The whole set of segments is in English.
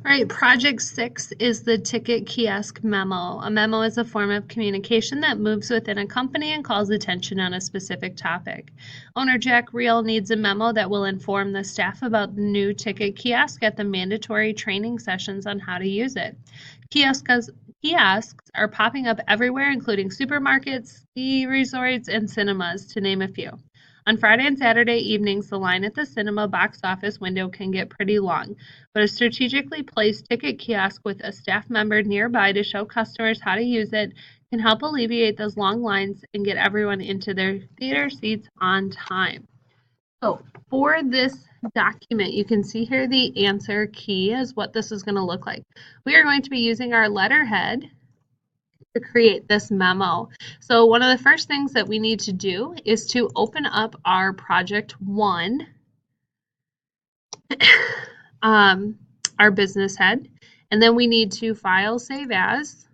All right, Project 6 is the ticket kiosk memo. A memo is a form of communication that moves within a company and calls attention on a specific topic. Owner Jack Reel needs a memo that will inform the staff about the new ticket kiosk at the mandatory training sessions on how to use it. Kiosks are popping up everywhere, including supermarkets, ski resorts, and cinemas, to name a few. On Friday and Saturday evenings, the line at the cinema box office window can get pretty long, but a strategically placed ticket kiosk with a staff member nearby to show customers how to use it can help alleviate those long lines and get everyone into their theater seats on time. So for this document, you can see here the answer key is what this is going to look like. We are going to be using our letterhead to create this memo. So one of the first things that we need to do is to open up our project 1, our business head, and then we need to file save as.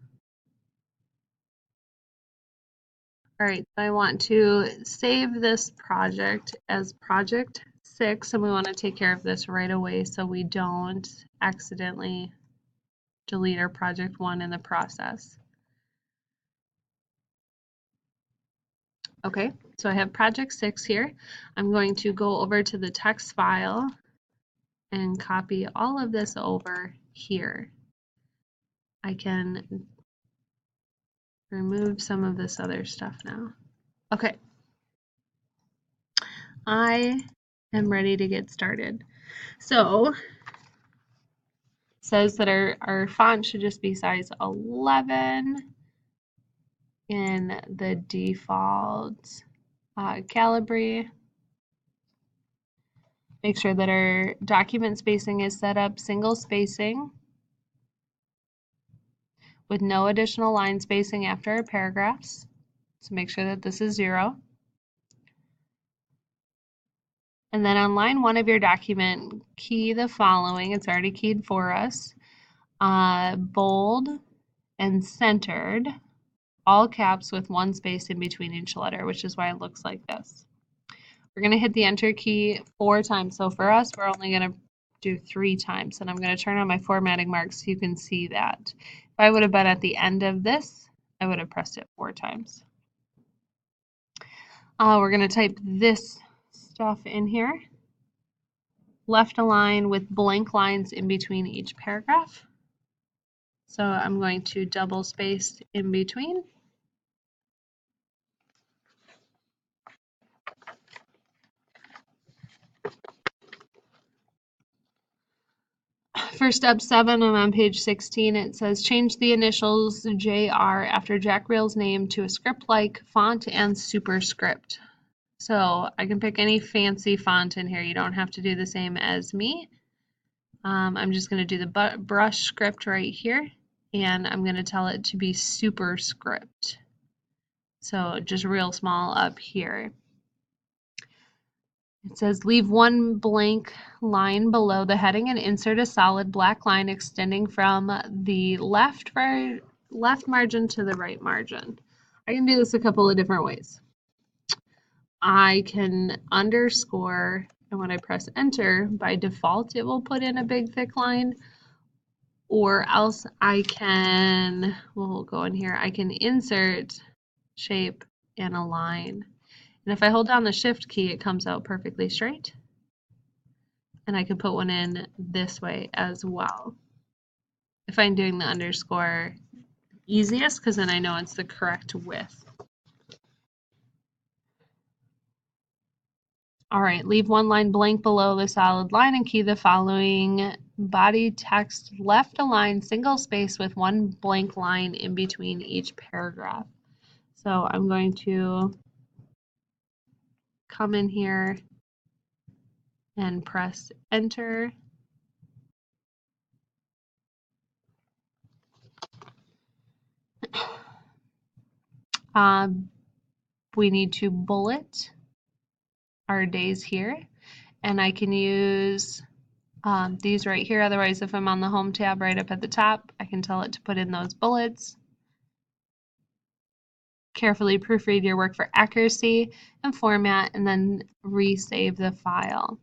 All right, so I want to save this project as project 6, and we want to take care of this right away so we don't accidentally delete our project 1 in the process. Okay, so I have project 6 here. I'm going to go over to the text file and copy all of this over here. I can remove some of this other stuff now. Okay, I am ready to get started. So it says that our font should just be size 11 in the default Calibri. Make sure that our document spacing is set up single spacing with no additional line spacing after our paragraphs. So make sure that this is 0. And then on line 1 of your document, key the following. It's already keyed for us. Bold and centered, all caps with 1 space in between each letter, which is why it looks like this. We're going to hit the enter key 4 times. So for us, we're only going to do 3 times. And I'm going to turn on my formatting marks so you can see that. If I would have been at the end of this, I would have pressed it 4 times. We're going to type this stuff in here. Left align with blank lines in between each paragraph. So I'm going to double space in between. For step 7, I'm on page 16. It says change the initials JR after Jack Reel's name to a script-like font and superscript. So I can pick any fancy font in here. You don't have to do the same as me. I'm just going to do the brush script right here, and I'm going to tell it to be superscript. So just real small up here. It says leave 1 blank line below the heading and insert a solid black line extending from the left margin to the right margin. I can do this a couple of different ways. I can underscore, and when I press enter, by default it will put in a big thick line, or else I can, we'll go in here, I can insert, shape, and align. And if I hold down the shift key, it comes out perfectly straight. And I can put one in this way as well. I find doing the underscore easiest because then I know it's the correct width. All right, leave 1 line blank below the solid line and key the following body text left align single space with 1 blank line in between each paragraph. So I'm going to come in here and press enter. We need to bullet our days here, and I can use these right here. Otherwise, if I'm on the home tab right up at the top, I can tell it to put in those bullets. Carefully proofread your work for accuracy and format, and then resave the file.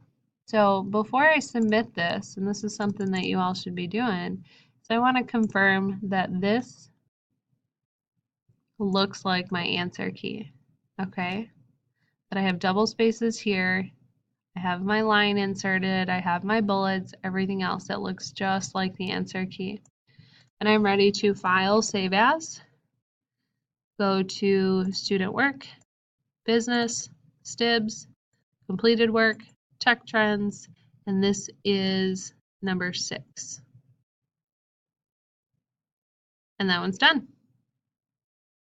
So before I submit this, and this is something that you all should be doing, so I want to confirm that this looks like my answer key, okay? That I have double spaces here, I have my line inserted, I have my bullets, everything else that looks just like the answer key. And I'm ready to file, save as, go to student work, business, STIBS, completed work, tech trends, and this is number 6. And that one's done.